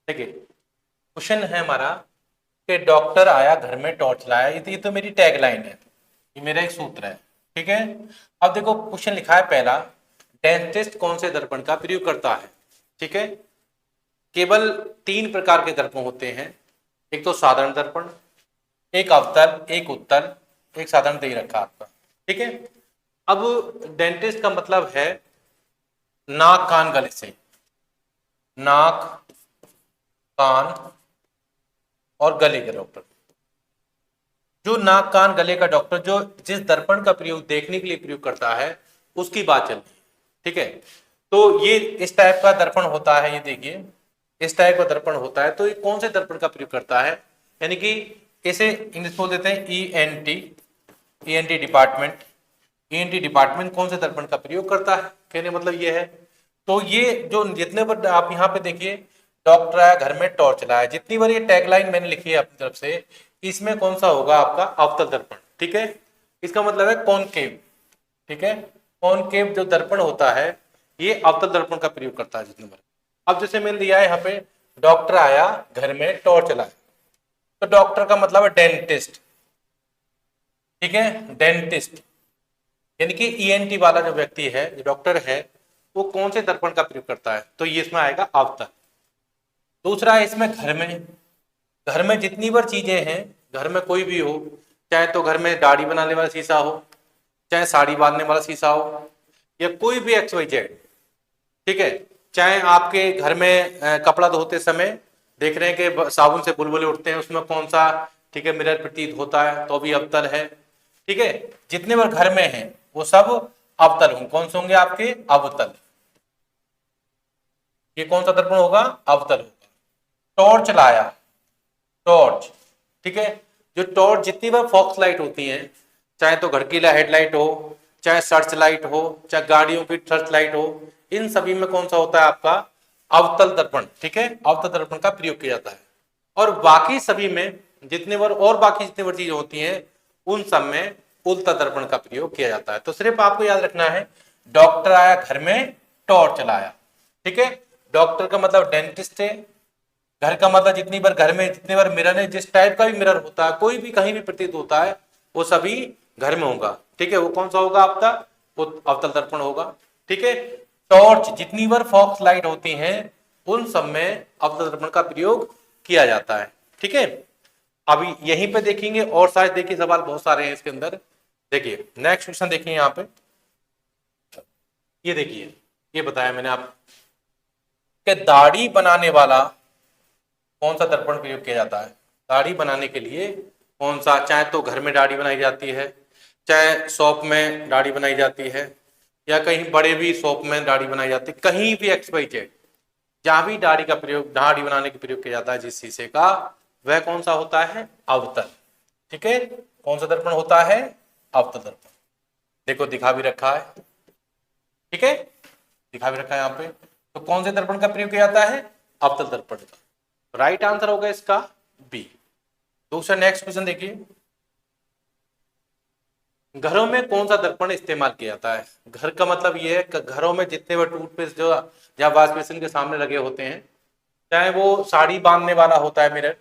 देखिए क्वेश्चन है हमारा कि डॉक्टर आया घर में टॉर्च लाया। ये तो मेरी टैगलाइन है, ये मेरा एक सूत्र है। ठीक है, अब देखो क्वेश्चन लिखा है पहला, डेंटिस्ट कौन से दर्पण का प्रयोग करता है। ठीक है, केवल 3 प्रकार के दर्पण होते हैं, एक तो साधारण दर्पण, एक अवतल, एक उत्तल, एक साधारण दे रखा आपका। ठीक है, अब डेंटिस्ट का मतलब है नाक कान गले से, नाक कान और गले के डॉक्टर। जो नाक कान गले का डॉक्टर जो जिस दर्पण का प्रयोग देखने के लिए प्रयोग करता है उसकी बात चल रही है। ठीक है, तो ये इस टाइप का दर्पण होता है, ये देखिए इस टाइप का दर्पण होता है। तो ये कौन से दर्पण का प्रयोग करता है, यानी कि इसे इंग्लिश बोल देते हैं ईएनटी डिपार्टमेंट। ईएनटी डिपार्टमेंट कौन से दर्पण का प्रयोग करता है, कहने मतलब ये है। तो ये जो जितने बार आप यहाँ पे देखिए डॉक्टर आया घर में टॉर्च लाया, जितनी बार ये टैगलाइन मैंने लिखी है अपनी तरफ से, इसमें कौन सा होगा आपका अवतल दर्पण। ठीक है, इसका मतलब है कॉनकेव। ठीक है, कॉनकेव जो दर्पण होता है ये अवतल दर्पण का प्रयोग करता है जितनी बार। अब जैसे मैंने दिया है यहाँ पे डॉक्टर आया घर में टॉर्च लाया, तो डॉक्टर का मतलब है डेंटिस्ट। ठीक है, डेंटिस्ट यानी कि ईएनटी वाला जो व्यक्ति है, जो डॉक्टर है, वो कौन से दर्पण का प्रयोग करता है, तो ये इसमें आएगा अवतल। दूसरा है इसमें घर में जितनी बार चीजें हैं, घर में कोई भी हो, चाहे तो घर में दाढ़ी बनाने वाला शीशा हो, चाहे साड़ी बांधने वाला शीशा हो, या कोई भी एक्स वाई जेड। ठीक है, चाहे आपके घर में कपड़ा धोते समय देख रहे हैं कि साबुन से बुलबुले उठते हैं, उसमें कौन सा ठीक है मिरर प्रतीत होता है, तो भी अवतल है। ठीक है, जितने बार घर में हैं वो सब अवतल होंगे। कौन से होंगे आपके अवतल। ये कौन सा दर्पण होगा, अवतल होगा। टॉर्च लाया, टॉर्च। ठीक है, जो टॉर्च जितनी बार फॉक्स लाइट होती है, चाहे तो घर की हेडलाइट हो, चाहे सर्च लाइट हो, चाहे गाड़ियों की सर्च लाइट हो, इन सभी में कौन सा होता है आपका अवतल दर्पण। ठीक है, अवतल दर्पण का प्रयोग किया जाता है। और बाकी सभी में जितने बार और बाकी जितनी बार चीजें होती हैं उन सब में उल्टा दर्पण का प्रयोग किया जाता है। तो सिर्फ आपको याद रखना है डॉक्टर आया घर में टॉर्च लाया। ठीक है, डॉक्टर का मतलब डेंटिस्ट है, घर का मतलब जितनी बार घर में जितनी बार मिरर है, जिस टाइप का भी मिरर होता है, कोई भी कहीं भी प्रतीत होता है, वो सभी घर में होगा। ठीक है, वो कौन सा होगा आपका, वो अवतल दर्पण होगा। ठीक है, टॉर्च जितनी बार फॉक्स लाइट होती हैं उन सब में अवतल दर्पण का प्रयोग किया जाता है। ठीक है, अभी यहीं पे देखेंगे और शायद देखिए सवाल बहुत सारे हैं इसके अंदर। देखिए नेक्स्ट क्वेश्चन देखिए यहाँ पे, ये देखिए ये बताया मैंने आप कि दाढ़ी बनाने वाला कौन सा दर्पण प्रयोग किया जाता है। दाढ़ी बनाने के लिए कौन सा, चाहे तो घर में दाढ़ी बनाई जाती है, चाहे शॉप में दाढ़ी बनाई जाती है, या कहीं बड़े भी शॉप में दाढ़ी बनाई जाती है, कहीं भी एक्स वाई जेड जहां भी दाढ़ी का प्रयोग, दाढ़ी बनाने के प्रयोग किया जाता है जिस शीशे का, वह कौन सा होता है, अवतल। ठीक है, कौन सा दर्पण होता है, अवतल दर्पण। देखो दिखा भी रखा है। ठीक है, दिखा भी रखा है यहाँ पे। तो कौन से दर्पण का प्रयोग किया जाता है, अवतल दर्पण का। राइट आंसर होगा इसका बी। दूसरा नेक्स्ट क्वेश्चन देखिए, घरों में कौन सा दर्पण इस्तेमाल किया जाता है। घर का मतलब ये है कि घरों में जितने भी टूथपेस्ट जो या वॉश बेसिन के सामने लगे होते हैं, चाहे वो साड़ी बांधने वाला होता है मिरर,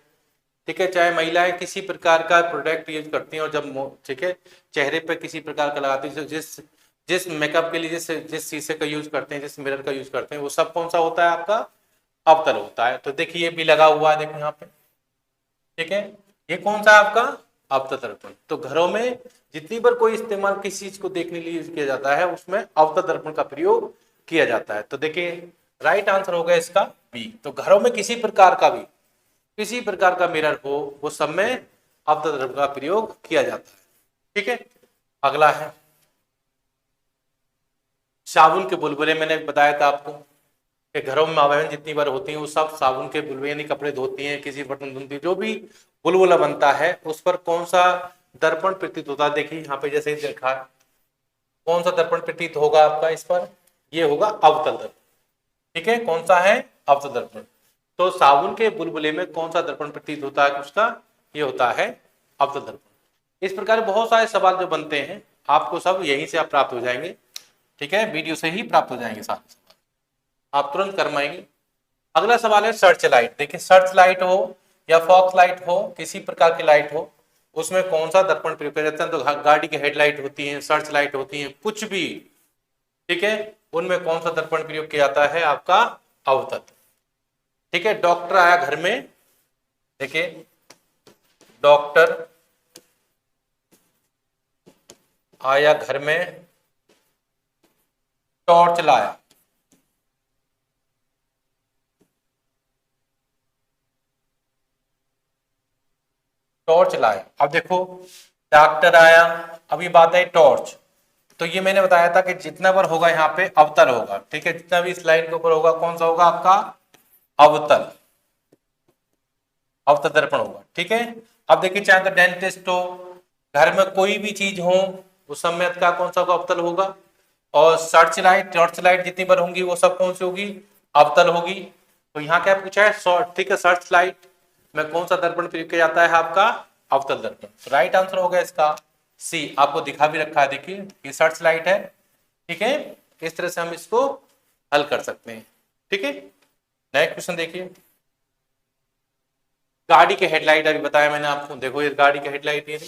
ठीक है, चाहे महिलाएं किसी प्रकार का प्रोडक्ट यूज करती हैं और जब ठीक है चेहरे पे किसी प्रकार का लगाती है, जिस जिस मेकअप के लिए जिस जिस शीशे का यूज करते हैं, जिस मिरर का यूज करते हैं, वो सब कौन सा होता है आपका अवतल होता है। तो देखिए ये भी लगा हुआ है, देखो यहाँ पे। ठीक है, ये कौन सा आपका अवतल दर्पण। तो घरों में जितनी बार कोई इस्तेमाल किसी चीज को देखने के लिए यूज किया जाता है उसमें अवतल दर्पण का प्रयोग किया जाता है। तो देखिए राइट आंसर होगा इसका बी। तो घरों में किसी प्रकार का भी किसी प्रकार का मिरर हो, वो सब में अवतल दर्पण का प्रयोग किया जाता है। ठीक है, अगला है साबुन के बुलबुले। मैंने बताया था आपको कि घरों में माँ जितनी बार होती हैं वो सब साबुन के बुलबुले यानी कपड़े धोती हैं, किसी बर्तन धुलती, जो भी बुलबुला बनता है उस पर कौन सा दर्पण प्रतीत होता है। देखिए यहाँ पे जैसे ही देखा है, कौन सा दर्पण प्रतीत होगा आपका इस पर, ये होगा अवतल दर्पण। ठीक है, कौन सा है, अवतल दर्पण। तो साबुन के बुलबुले में कौन सा दर्पण प्रतीत होता है उसका, ये होता है अवतल दर्पण। इस प्रकार बहुत सारे सवाल जो बनते हैं आपको सब यहीं से आप प्राप्त हो जाएंगे। ठीक है, वीडियो से ही प्राप्त हो जाएंगे सारे सवाल, आप तुरंत कर पाएंगे। अगला सवाल है सर्च लाइट। देखिए सर्च लाइट हो या फॉक्स लाइट हो, किसी प्रकार की लाइट हो, उसमें कौन सा दर्पण प्रयोग किया जाता है? तो गाड़ी की हेडलाइट होती है, सर्च लाइट होती है, कुछ भी, ठीक है, उनमें कौन सा दर्पण प्रयोग किया जाता है? आपका अवतल। ठीक है, डॉक्टर आया घर में, देखिए डॉक्टर आया घर में, टॉर्च लाया, टॉर्च लाया। अब देखो डॉक्टर आया, अभी बात है टॉर्च, तो ये मैंने बताया था कि जितना बार होगा यहाँ पे अवतल होगा। ठीक है, जितना भी इस लाइन के ऊपर होगा कौन सा होगा? आपका अवतल, अवतल दर्पण होगा। ठीक है, अब देखिए चाहे तो डेंटिस्ट हो, घर में कोई भी चीज हो, उस समय का कौन सा होगा? अवतल होगा। और सर्च लाइट, टॉर्च लाइट जितनी बार होंगी वो सब कौन सी होगी? अवतल होगी। तो यहाँ क्या पूछा है? ठीक है, सर्च लाइट में कौन सा दर्पण प्रयोग किया जाता है? आपका अवतल दर्पण। तो राइट आंसर होगा इसका सी। आपको दिखा भी रखा है, देखिए ये सर्च लाइट है। ठीक है, इस तरह से हम इसको हल कर सकते हैं। ठीक है, नेक्स्ट क्वेश्चन देखिए, गाड़ी के हेडलाइट अभी बताया मैंने आपको, देखो ये गाड़ी के हेडलाइट, ये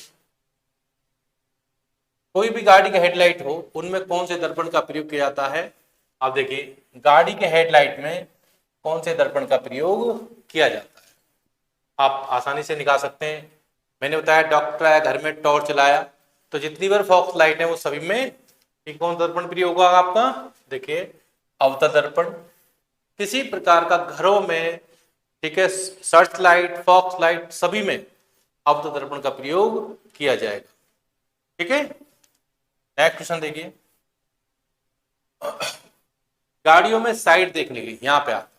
कोई भी गाड़ी के हेडलाइट हो उनमें कौन से दर्पण का प्रयोग किया जाता है? आप देखिए गाड़ी के हेडलाइट में कौन से दर्पण का प्रयोग किया जाता है? आप आसानी से निकाल सकते हैं। मैंने बताया डॉक्टर आया घर में, टॉर्च लाया, तो जितनी बार फॉक्स लाइट है वो सभी में कौन दर्पण प्रयोग होगा आपका? देखिए अवतल दर्पण। किसी प्रकार का घरों में, ठीक है, सर्च लाइट, फॉक्स लाइट, सभी में अवतल दर्पण का प्रयोग किया जाएगा। ठीक है, नेक्स्ट क्वेश्चन देखिए, गाड़ियों में साइड देखने के लिए, यहां पे आता है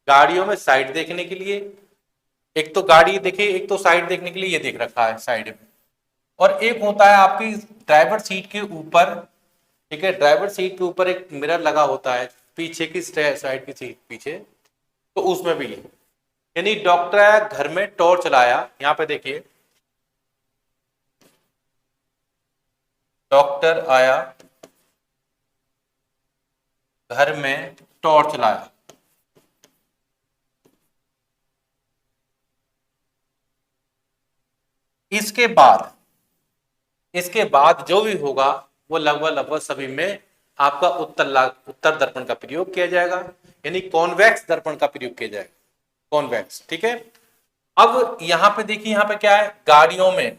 गाड़ियों में साइड देखने के लिए, एक तो गाड़ी देखिए, एक तो साइड देखने के लिए ये देख रखा है साइड में, और एक होता है आपकी ड्राइवर सीट के ऊपर। ठीक है, ड्राइवर सीट के ऊपर एक मिरर लगा होता है, पीछे की साइड की सीट पीछे, तो उसमें भी, यानी डॉक्टर आया घर में, टॉर्च लाया, यहां पे देखिए डॉक्टर आया घर में, टॉर्च लाया, इसके बाद, इसके बाद जो भी होगा वो लगभग लगभग सभी में आपका उत्तर दर्पण का प्रयोग किया जाएगा, यानी कॉन्वेक्स दर्पण का प्रयोग किया जाएगा, कॉन्वेक्स। ठीक है, अब यहां पे देखिए, यहां पे क्या है? गाड़ियों में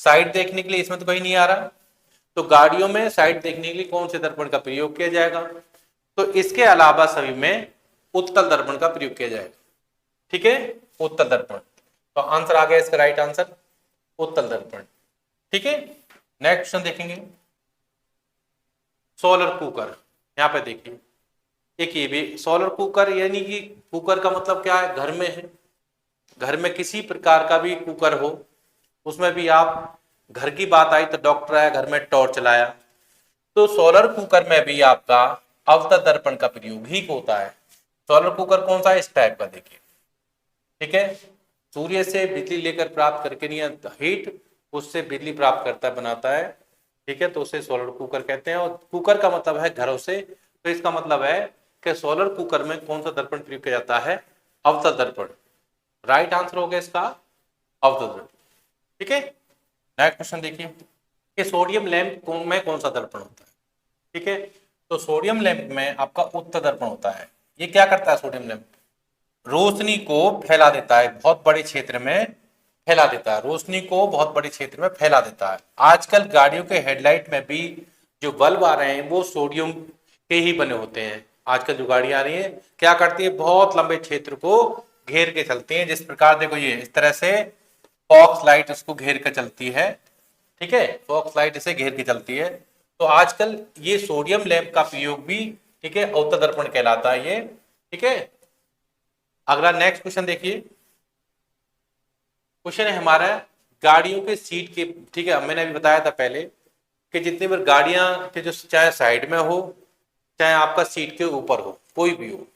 साइड देखने के लिए, इसमें तो कहीं नहीं आ रहा, तो गाड़ियों में साइड देखने के लिए कौन से दर्पण का प्रयोग किया जाएगा? तो इसके अलावा सभी में उत्तल दर्पण का प्रयोग किया जाएगा। ठीक है, उत्तल दर्पण। तो आंसर आ गया इसका, राइट आंसर उत्तल दर्पण। ठीक है, नेक्स्ट क्वेश्चन देखेंगे, सोलर कुकर। यहां पे देखिए एक ये भी सोलर कुकर, यानी कि कुकर का मतलब क्या है? घर में है, घर में किसी प्रकार का भी कुकर हो, उसमें भी आप, घर की बात आई तो डॉक्टर आया घर में, टॉर्च लाया, तो सोलर कुकर में भी आपका अवतल दर्पण का प्रयोग ही होता है। सोलर कुकर कौन सा है? इस टाइप का देखिए। ठीक है, सूर्य से बिजली लेकर प्राप्त करके, नहीं हीट, उससे बिजली प्राप्त करता है, बनाता है। ठीक है, तो उसे सोलर कुकर कहते हैं, और कुकर का मतलब है घरों से, तो इसका मतलब है कि सोलर कुकर में कौन सा दर्पण प्रयोग किया जाता है? अवतल दर्पण। राइट आंसर हो गया इसका अवतल दर्पण। ठीक है, नेक्स्ट क्वेश्चन देखिए कि सोडियम लैंप में कौन सा दर्पण होता है? ठीक है, तो सोडियम लैंप में आपका उत्तल दर्पण होता है। ये क्या करता है सोडियम लैंप? रोशनी को फैला देता है, बहुत बड़े क्षेत्र में फैला देता है, रोशनी को बहुत बड़े क्षेत्र में फैला देता है। आजकल गाड़ियों के हेडलाइट में भी जो बल्ब आ रहे हैं वो सोडियम के ही बने होते हैं। आजकल जो गाड़ी आ रही है क्या करती है? बहुत लंबे क्षेत्र को घेर के चलती है, जिस प्रकार देखो ये इस तरह से फॉक्स लाइट उसको घेर कर चलती है। ठीक है, फॉक्स लाइट इसे घेर के चलती है। तो आजकल ये सोडियम लैंप का प्रयोग भी, ठीक है, अवतल दर्पण कहलाता है ये। ठीक है, अगला नेक्स्ट क्वेश्चन देखिए, क्वेश्चन है हमारा गाड़ियों के सीट के। ठीक है, मैंने अभी बताया था पहले कि जितनी बार गाड़ियां के जो, चाहे साइड में हो चाहे आपका सीट के ऊपर हो, कोई भी हो,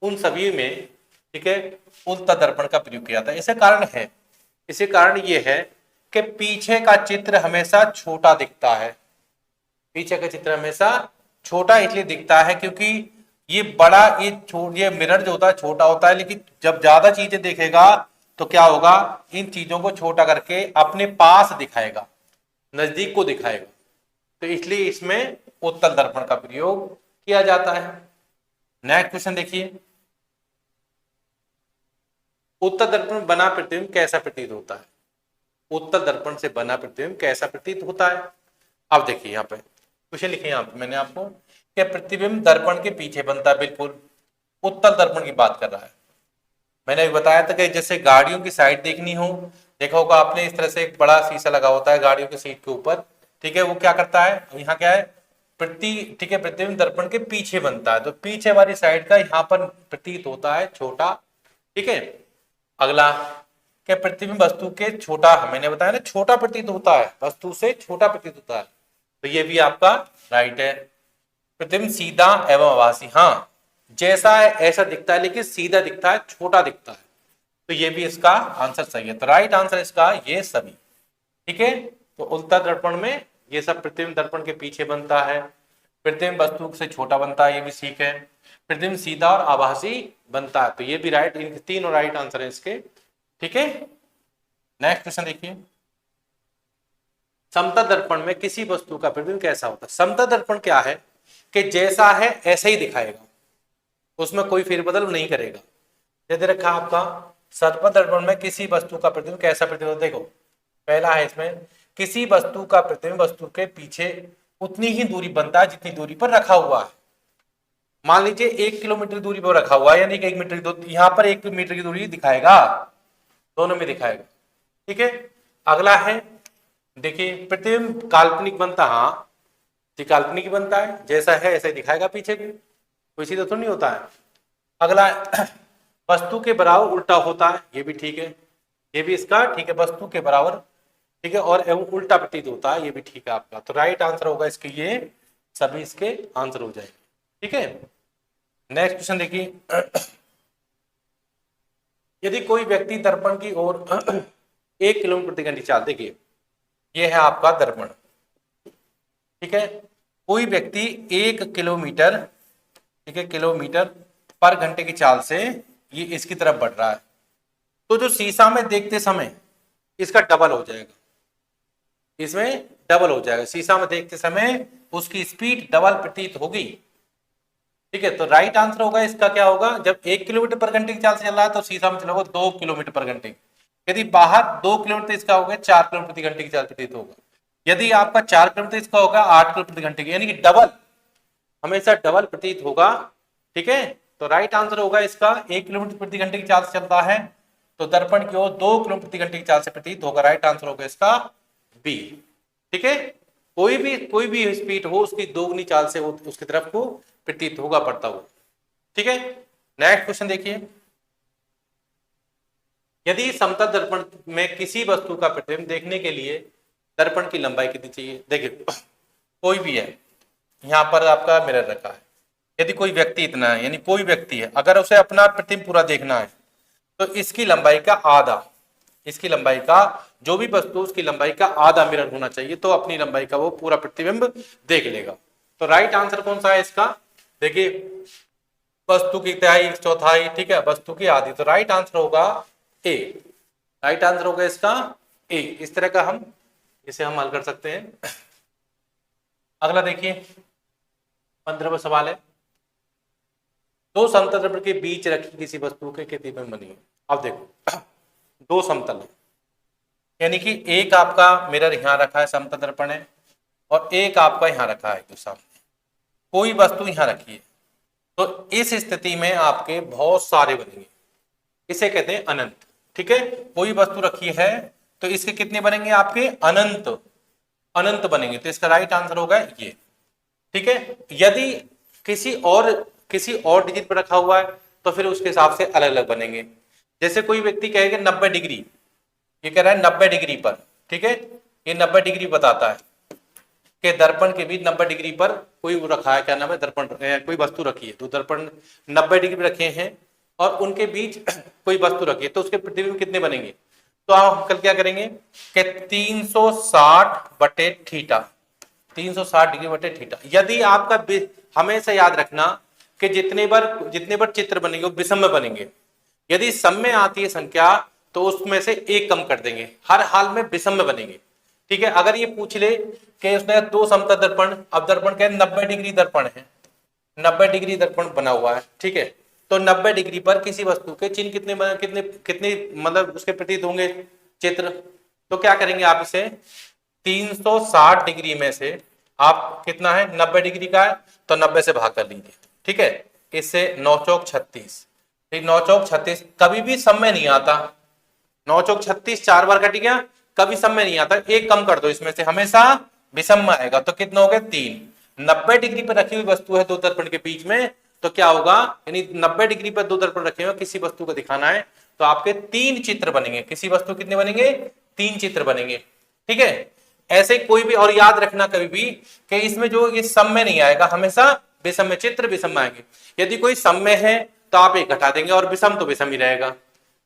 उन सभी में, ठीक है, उत्तल दर्पण का प्रयोग किया जाता है। इसका कारण है, इसे कारण ये है कि पीछे का चित्र हमेशा छोटा दिखता है। पीछे का चित्र हमेशा छोटा इसलिए दिखता है क्योंकि ये बड़ा, ये मिरर जो होता है छोटा होता है, लेकिन जब ज्यादा चीजें देखेगा तो क्या होगा, इन चीजों को छोटा करके अपने पास दिखाएगा, नजदीक को दिखाएगा। तो इसलिए इसमें उत्तल दर्पण का प्रयोग किया जाता है। नेक्स्ट क्वेश्चन देखिए, उत्तल दर्पण बना प्रतिबिंब कैसा प्रतीत होता है? उत्तल दर्पण से बना प्रतिबिंब कैसा प्रतीत होता है? अब देखिए यहाँ पे क्वेश्चन लिखे, यहाँ पे मैंने आपको, क्या प्रतिबिंब दर्पण के पीछे बनता है? बिल्कुल, उत्तल दर्पण की बात कर रहा है। मैंने अभी बताया था कि जैसे गाड़ियों की साइड देखनी हो, देखा होगा आपने, इस तरह से एक बड़ा शीशा लगा होता है गाड़ियों की सीट के ऊपर, ठीक है, वो क्या करता है, यहाँ क्या है, ठीक है, प्रतिबिंब दर्पण के पीछे बनता है, तो पीछे वाली साइड का यहाँ पर प्रतीत होता है छोटा, ठीक है। अगला, क्या प्रतिबिंब वस्तु के छोटा, मैंने बताया ना छोटा प्रतीत होता है, वस्तु से छोटा प्रतीत होता है, तो ये भी आपका राइट है। प्रतिबिंब सीधा एवं आभासी, हाँ, जैसा है ऐसा दिखता है लेकिन सीधा दिखता है, छोटा दिखता है, तो ये भी इसका आंसर सही है। तो राइट आंसर इसका ये सभी, ठीक है। तो उत्तल दर्पण में ये सब प्रतिबिंब दर्पण के पीछे बनता है, प्रतिबिंब वस्तु से छोटा बनता है, ये भी ठीक है, प्रतिबिंब सीधा और आभासी बनता है, तो ये भी राइट, इन तीनों राइट आंसर है इसके, ठीक है। नेक्स्ट क्वेश्चन देखिए, समतल दर्पण में किसी वस्तु का प्रतिबिंब कैसा होता है? समतल दर्पण क्या है कि जैसा है ऐसा ही दिखाएगा, उसमें कोई फेरबदल नहीं करेगा। यदि रखा आपका समतल दर्पण में किसी वस्तु का प्रतिबिंब कैसा प्रतीत होता है, देखो पहला है इसमें, किसी वस्तु का प्रतिबिंब वस्तु के पीछे उतनी ही दूरी बनता है जितनी दूरी पर रखा हुआ है। मान लीजिए 1 किलोमीटर दूरी पर रखा हुआ है, यानी कि 1 मीटर की, यहाँ पर 1 मीटर की दूरी दिखाएगा, दोनों में दिखाएगा, ठीक है। अगला है, देखिए प्रतिबिंब काल्पनिक बनता, हाँ जी काल्पनिक बनता है, जैसा है ऐसा ही दिखाएगा पीछे को, कोई सीधा तो नहीं होता है। अगला, वस्तु के बराबर उल्टा होता है, ये भी ठीक है, ये भी इसका ठीक है, वस्तु के बराबर, ठीक है, और एवं उल्टा प्रतीत होता है, ये भी ठीक है आपका। तो राइट आंसर होगा इसके, ये सभी इसके आंसर हो जाएंगे, ठीक है। नेक्स्ट क्वेश्चन देखिए, यदि कोई व्यक्ति दर्पण की ओर 1 किलोमीटर प्रति घंटे चाल, देखिए ये है आपका दर्पण, ठीक है, कोई व्यक्ति 1 किलोमीटर, ठीक है, किलोमीटर पर घंटे की चाल से ये इसकी तरफ बढ़ रहा है, तो जो शीशा में देखते समय इसका डबल हो जाएगा, इसमें डबल हो जाएगा, शीशा में देखते समय उसकी स्पीड डबल प्रतीत होगी, ठीक है। तो राइट आंसर होगा इसका क्या होगा, जब 1 किलोमीटर पर घंटे की चाल से चल रहा है तो शीशा में चलोगे 2 किलोमीटर पर घंटे, यदि बाहर 2 किलोमीटर इसका होगा 4 किलोमीटर प्रति घंटे की चाल प्रतीत होगा, यदि आपका 4 किलोमीटर इसका होगा 8 किलोमीटर प्रति घंटे की, यानी कि डबल, हमेशा डबल प्रतीत होगा, ठीक है। तो राइट आंसर होगा इसका 1 किलोमीटर प्रति घंटे की चाल से चलता है तो दर्पण की ओर 2 किलोमीटर प्रति घंटे की चाल से प्रतीत होगा, राइट आंसर होगा इसका बी, ठीक है। कोई भी स्पीड हो उसकी दोगुनी चाल से उसकी तरफ को प्रतीत होगा, बढ़ता हुआ, ठीक है। नेक्स्ट क्वेश्चन देखिए, यदि समतल दर्पण में किसी वस्तु का प्रतिबिंब देखने के लिए दर्पण की लंबाई कितनी चाहिए? देखिए कोई भी है, यहाँ पर आपका मिरर रखा है, यदि कोई व्यक्ति इतना है, यानी कोई व्यक्ति है, अगर उसे अपना प्रतिबिंब पूरा देखना है तो इसकी लंबाई का आधा, इसकी लंबाई का, जो भी वस्तु उसकी लंबाई का आधा मिरर होना चाहिए, तो अपनी लंबाई का वो पूरा प्रतिबिंब देख लेगा। तो राइट आंसर कौन सा है इसका? देखिए वस्तु की तिहाई, चौथाई, ठीक है, वस्तु की आधी, तो राइट आंसर होगा ए, राइट आंसर होगा इसका ए। इस तरह का हम इसे हल कर सकते हैं। अगला देखिए 15वां सवाल है, दो समतल दर्पण के बीच रखी किसी वस्तु के प्रतिबिंब बनी। अब देखो दो समतल है, यानी कि एक आपका मिरर यहाँ रखा है, समतल दर्पण है, और एक आपका यहाँ रखा है, तो सामने कोई वस्तु यहाँ रखी है, तो इस स्थिति में आपके बहुत सारे बनेंगे, इसे कहते हैं अनंत, ठीक है। कोई वस्तु रखी है तो इसके कितने बनेंगे आपके? अनंत, अनंत बनेंगे, तो इसका राइट आंसर होगा ये, ठीक है। यदि किसी और डिजिट पर रखा हुआ है तो फिर उसके हिसाब से अलग अलग बनेंगे। जैसे कोई व्यक्ति कहेगा 90 डिग्री, ये कह रहा है 90 डिग्री पर, ठीक है, ये 90 डिग्री बताता है कि दर्पण के बीच 90 डिग्री पर कोई वो रखा है, क्या नाम है, दर्पण, कोई वस्तु रखी है, तो दर्पण 90 डिग्री रखे हैं और उनके बीच कोई वस्तु रखी है, तो उसके प्रतिबिंब कितने बनेंगे? तो हम कल क्या करेंगे कि 360 बटे थीटा, 360 डिग्री बटे थीटा। यदि आपका, हमेशा याद रखना कि जितने बार चित्र बनेंगे वो विषम में बनेंगे। यदि सम में आती है संख्या तो उसमें से एक कम कर देंगे, हर हाल में विषम में बनेंगे। ठीक है, अगर ये पूछ ले कि उसने दो समतल दर्पण, अब दर्पण क्या है, 90 डिग्री दर्पण है, 90 डिग्री दर्पण बना हुआ है। ठीक है, तो 90 डिग्री पर किसी वस्तु के चिन्ह कितने मतलब उसके प्रतीत होंगे चित्र। तो क्या करेंगे आप इसे 360 डिग्री में से आप कितना है 90 डिग्री का है तो 90 से भाग कर लीजिए। ठीक है, इससे 9 चौक 36, 9 चौक 36 कभी भी सम में नहीं आता। 9 चौक 36 4 बार कट गया, कभी सम में नहीं आता, एक कम कर दो इसमें से, हमेशा विषम में आएगा। तो कितना हो गया 3। 90 डिग्री पर रखी हुई वस्तु है दो दर्पण के बीच में, तो क्या होगा, यानी 90 डिग्री पर दो दर्पण रखे हुए किसी वस्तु को दिखाना है तो आपके 3 चित्र बनेंगे। किसी वस्तु कितने बनेंगे, 3 चित्र बनेंगे। ठीक है, ऐसे कोई भी, और याद रखना कभी भी कि इसमें जो ये सम में नहीं आएगा, हमेशा विषम में, चित्र विषम में आएंगे। यदि कोई सम में है तो आप एक घटा देंगे और विषम तो विषम ही रहेगा,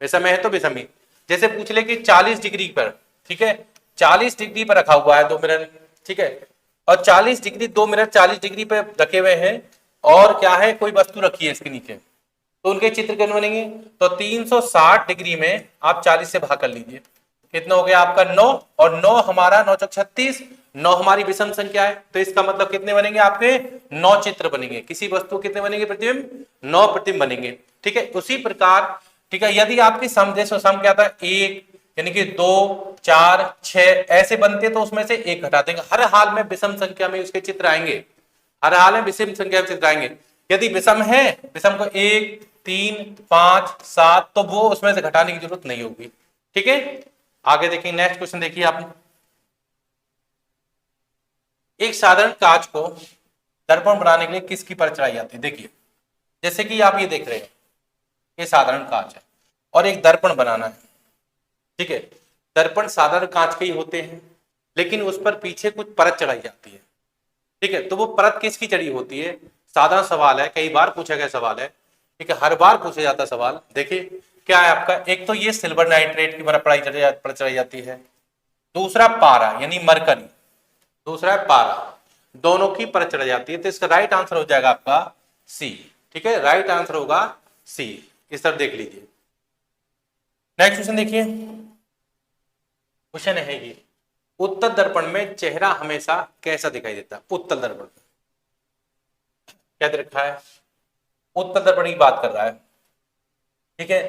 विषम में है तो विषम ही। जैसे पूछ ले कि 40 डिग्री पर, ठीक है, 40 डिग्री पर रखा हुआ है दो मिरर, ठीक है, और 40 डिग्री, दो मिरर 40 डिग्री पर रखे हुए हैं और क्या है, कोई वस्तु रखी है इसके नीचे, तो उनके चित्र कैसे बनेंगे। तो 360 डिग्री में आप 40 से भाग कर लीजिए, कितना हो गया आपका 9, और 9 हमारा 9 चौक 36, 9 हमारी विषम संख्या है, तो इसका मतलब कितने बनेंगे आपके 9 चित्र बनेंगे। किसी वस्तु कितने बनेंगे प्रतिबिंब, 9 प्रतिबिंब बनेंगे। ठीक है, उसी प्रकार, ठीक है, यदि आपकी सम, जैसे सम क्या था 1 यानी कि 2 4 6 ऐसे बनते तो उसमें से एक घटा देंगे। हर हाल में विषम संख्या में उसके चित्र आएंगे, हर हाल में विषम संख्या में चित्र आएंगे। यदि विषम है, विषम को 1 3 5 7, तो वो उसमें से घटाने की जरूरत नहीं होगी। ठीक है, आगे देखिए, नेक्स्ट क्वेश्चन देखिए आप। एक साधारण कांच को दर्पण बनाने के लिए किसकी परत चढ़ाई जाती है। देखिए, जैसे कि आप ये देख रहे हैं, ये साधारण कांच है और एक दर्पण बनाना है। ठीक है, दर्पण साधारण कांच के ही होते हैं, लेकिन उस पर पीछे कुछ परत चढ़ाई जाती है। ठीक है, तो वो परत किसकी चढ़ी होती है, साधारण सवाल है, कई बार पूछा गया सवाल है। ठीक है, हर बार पूछा जाता सवाल। देखिए क्या है आपका, एक तो ये सिल्वर नाइट्रेट की परत चढ़ाई जाती है, दूसरा पारा यानी मरकरी, दूसरा है पारा, दोनों की परत चढ़ाई जाती है। तो इसका राइट आंसर हो जाएगा आपका सी। ठीक है, राइट आंसर होगा सी। इस तरफ देख लीजिए। नेक्स्ट क्वेश्चन देखिए, क्वेश्चन है ये, उत्तल दर्पण में चेहरा हमेशा कैसा दिखाई देता है। उत्तल दर्पण क्या दे रखा है, उत्तल दर्पण की बात कर रहा है। ठीक है,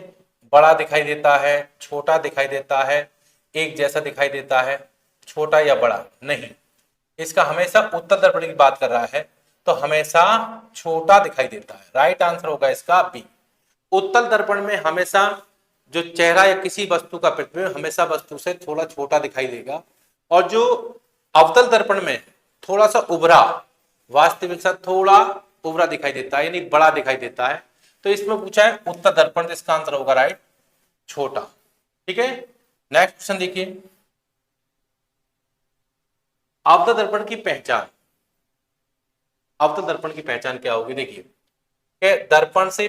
बड़ा दिखाई देता है, छोटा दिखाई देता है, एक जैसा दिखाई देता है, छोटा या बड़ा नहीं, इसका हमेशा उत्तल दर्पण की बात कर रहा है, तो हमेशा छोटा दिखाई देता है। राइट आंसर होगा इसका बी। उत्तल दर्पण में हमेशा जो चेहरा या किसी वस्तु का प्रतिबिंब हमेशा वस्तु से थोड़ा छोटा दिखाई देगा, और जो अवतल दर्पण में थोड़ा सा उभरा, वास्तविक सा थोड़ा उभरा दिखाई देता है, यानी बड़ा दिखाई देता है। तो इसमें पूछा है उत्तल दर्पण, तो इसका आंसर होगा राइट छोटा। ठीक है, नेक्स्ट क्वेश्चन देखिए, अवतल दर्पण की पहचान। अवतल दर्पण की पहचान क्या होगी। देखिए, दर्पण से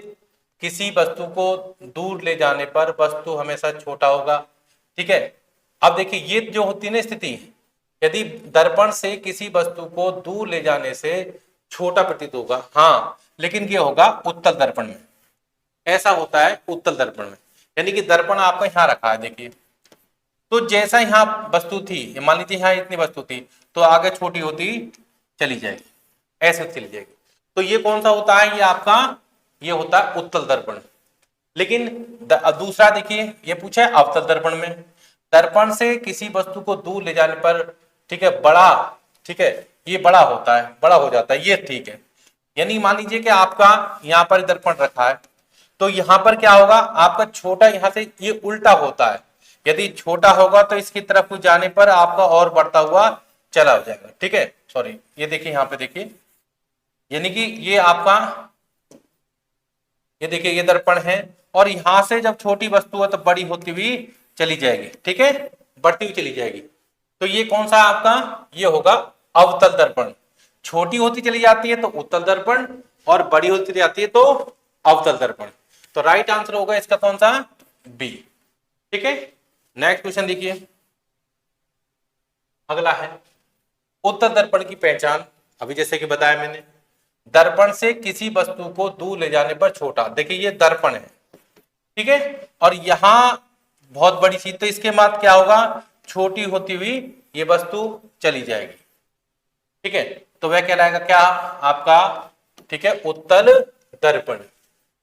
किसी वस्तु को दूर ले जाने पर वस्तु हमेशा छोटा होगा। ठीक है, अब देखिए ये जो होती है ना स्थिति, यदि दर्पण से किसी वस्तु को दूर ले जाने से छोटा प्रतीत होगा, हाँ, लेकिन ये होगा उत्तल दर्पण में, ऐसा होता है उत्तल दर्पण में। यानी कि दर्पण आपका यहाँ रखा है, देखिए, तो जैसा यहाँ वस्तु थी, मान लीजिए यहाँ इतनी वस्तु थी, तो आगे छोटी होती चली जाएगी, ऐसे चली जाएगी। तो ये कौन सा होता है, ये आपका, ये होता है उत्तल दर्पण। लेकिन दूसरा देखिए, ये पूछा है अवतल दर्पण में, दर्पण से किसी वस्तु को दूर ले जाने पर, ठीक है, बड़ा, ठीक है, ये बड़ा होता है, बड़ा हो जाता है, ये ठीक है। यानी मान लीजिए कि आपका यहाँ पर दर्पण रखा है, तो यहाँ पर क्या होगा आपका छोटा, यहाँ से ये उल्टा होता है, यदि छोटा होगा तो इसकी तरफ जाने पर आपका और बढ़ता हुआ चला हो जाएगा। ठीक है, सॉरी, ये देखिए यहाँ पे देखिए, यानी कि ये आपका, ये देखिए ये दर्पण है, और यहां से जब छोटी वस्तु है तो बड़ी होती हुई चली जाएगी। ठीक है, बढ़ती हुई चली जाएगी। तो ये कौन सा आपका, ये होगा अवतल दर्पण। छोटी होती चली जाती है तो उत्तल दर्पण, और बड़ी होती जाती है तो अवतल दर्पण। तो राइट आंसर होगा इसका कौन सा, बी। ठीक है, नेक्स्ट क्वेश्चन देखिए, अगला है उत्तल दर्पण की पहचान। अभी जैसे कि बताया मैंने, दर्पण से किसी वस्तु को दूर ले जाने पर छोटा। देखिए ये दर्पण है, ठीक है, और यहां बहुत बड़ी चीज, तो इसके बाद क्या होगा, छोटी होती हुई ये वस्तु चली जाएगी, ठीक है, तो वह कहलाएगा क्या आपका, ठीक है, उत्तल दर्पण,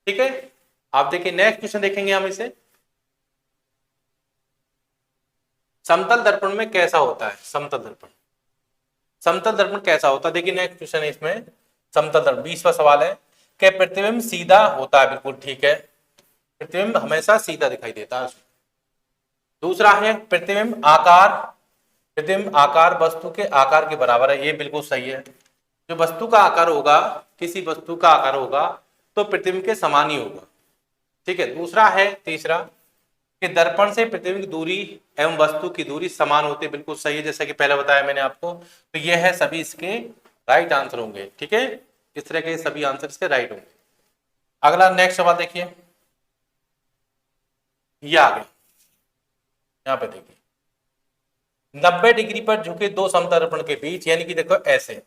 ठीक है। आप देखिए नेक्स्ट क्वेश्चन देखेंगे हम इसे, समतल दर्पण में कैसा होता है, समतल दर्पण, समतल दर्पण कैसा होता है, देखिए नेक्स्ट क्वेश्चन है इसमें, समतल दर्पण 20वां सवाल है कि प्रतिबिंब सीधा होता है, बिल्कुल ठीक है, प्रतिबिंब हमेशा सीधा दिखाई देता है। दूसरा है प्रतिबिंब आकार, प्रतिबिंब आकार वस्तु के आकार के बराबर है, ये बिल्कुल सही है, जो वस्तु का आकार होगा, किसी वस्तु का आकार होगा तो प्रतिबिंब के समान ही होगा, ठीक है। दूसरा है तीसरा कि दर्पण से प्रतिबिंब की दूरी एवं वस्तु की दूरी समान होती है, बिल्कुल सही है, जैसा कि पहले बताया मैंने आपको, तो ये है सभी इसके राइट आंसर होंगे, ठीक है, इस तरह के सभी आंसर इसके राइट होंगे। अगला नेक्स्ट सवाल देखिए, ये आ गया, यहां पे देखिए 90 डिग्री पर झुके दो समतल दर्पण के बीच, यानी कि देखो ऐसे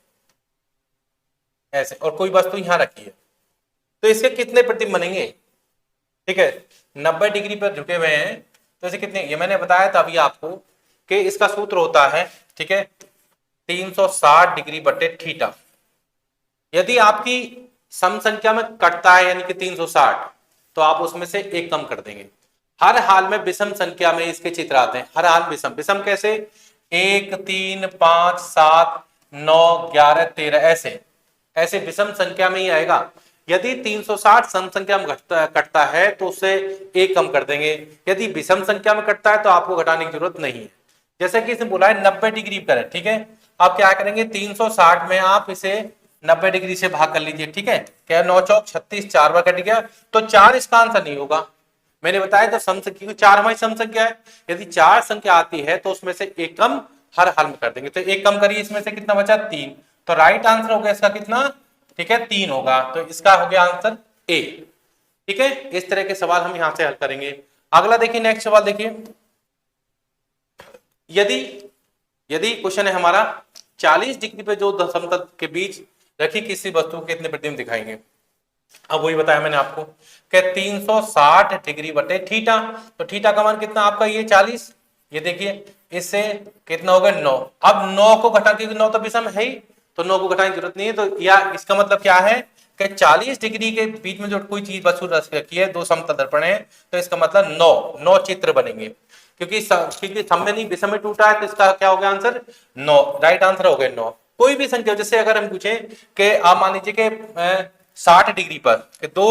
ऐसे, और कोई वस्तु यहां रखी है, तो इसके कितने प्रतिबिंब बनेंगे, ठीक है, 90 डिग्री पर झुके हुए हैं तो इसे कितने, ये मैंने बताया था अभी आपको कि इसका सूत्र होता है, ठीक है, 360 डिग्री बटे थीटा। यदि आपकी सम संख्या में कटता है यानी कि 360, तो आप उसमें से एक कम कर देंगे। हर हाल में विषम संख्या में इसके चित्र आते हैं, हर हाल विषम, विषम कैसे, 1 3 5 7 9 11 13, ऐसे ऐसे विषम संख्या में ही आएगा। यदि 360 सम संख्या में कटता है तो उससे एक कम कर देंगे, यदि विषम संख्या में कटता है तो आपको घटाने की जरूरत नहीं है। जैसे कि इसने बोला है 90 डिग्री पर, ठीक है, आप क्या करेंगे, 360 में आप इसे 90 डिग्री से भाग कर लीजिए, ठीक है, क्या 9 चौक 36, 4 बार कट गया, तो 4 इसका आंसर नहीं होगा। मैंने बताया तो सम संख्या, 4 हमारी सम संख्या है, यदि 4 संख्या आती है तो उसमें से एक कम हर हाल में कर देंगे, तो एक कम करिए, इसमें से कितना बचा, 3, तो राइट आंसर हो गया इसका कितना, ठीक है, 3 होगा, तो इसका हो गया आंसर ए, ठीक है। इस तरह के सवाल हम यहां से हल करेंगे। अगला देखिए नेक्स्ट सवाल देखिए, यदि यदि क्वेश्चन है हमारा 40 डिग्री पे जो समतल के बीच रखी किसी वस्तु के कितने प्रतिबिंब दिखाएंगे। अब वही बताया मैंने आपको कि 360 डिग्री बटे थीटा, तो थीटा का मान कितना आपका, ये 40, ये देखिए इससे कितना होगा 9, अब 9 को घटा, क्योंकि 9 तो विषम है ही, तो 9 को घटाने की जरूरत नहीं है, तो या इसका मतलब क्या है कि 40 डिग्री के बीच में जो कोई चीज वस्तु रखी है, दो समतल दर्पण है, तो इसका मतलब 9 चित्र बनेंगे, क्योंकि समय नहीं विषम में टूटा है, तो इसका क्या हो गया आंसर 9, राइट आंसर हो गया 9। कोई भी संख्या, जैसे अगर हम पूछें कि आप मान लीजिए कि 60 डिग्री पर दो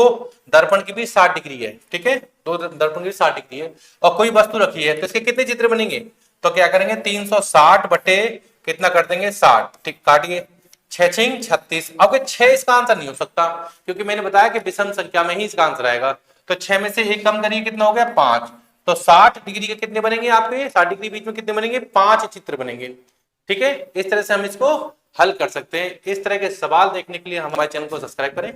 दर्पण की भी 60 डिग्री है, ठीक है, दो दर्पण की 60 डिग्री है और कोई वस्तु रखी है, तो इसके कितने चित्र बनेंगे, तो क्या करेंगे 360 बटे कितना कर देंगे 60, ठीक, काटिए 6 6 36, अब 6 इसका आंसर नहीं हो सकता क्योंकि मैंने बताया कि विषम संख्या में ही इसका आंसर आएगा, तो 6 में से एक कम करिए, कितना हो गया 5, तो 60 डिग्री के कितने बनेंगे आपके, 60 डिग्री बीच में कितने बनेंगे, 5 चित्र बनेंगे, ठीक है। इस तरह से हम इसको हल कर सकते हैं। इस तरह के सवाल देखने के लिए हमारे चैनल को सब्सक्राइब करें।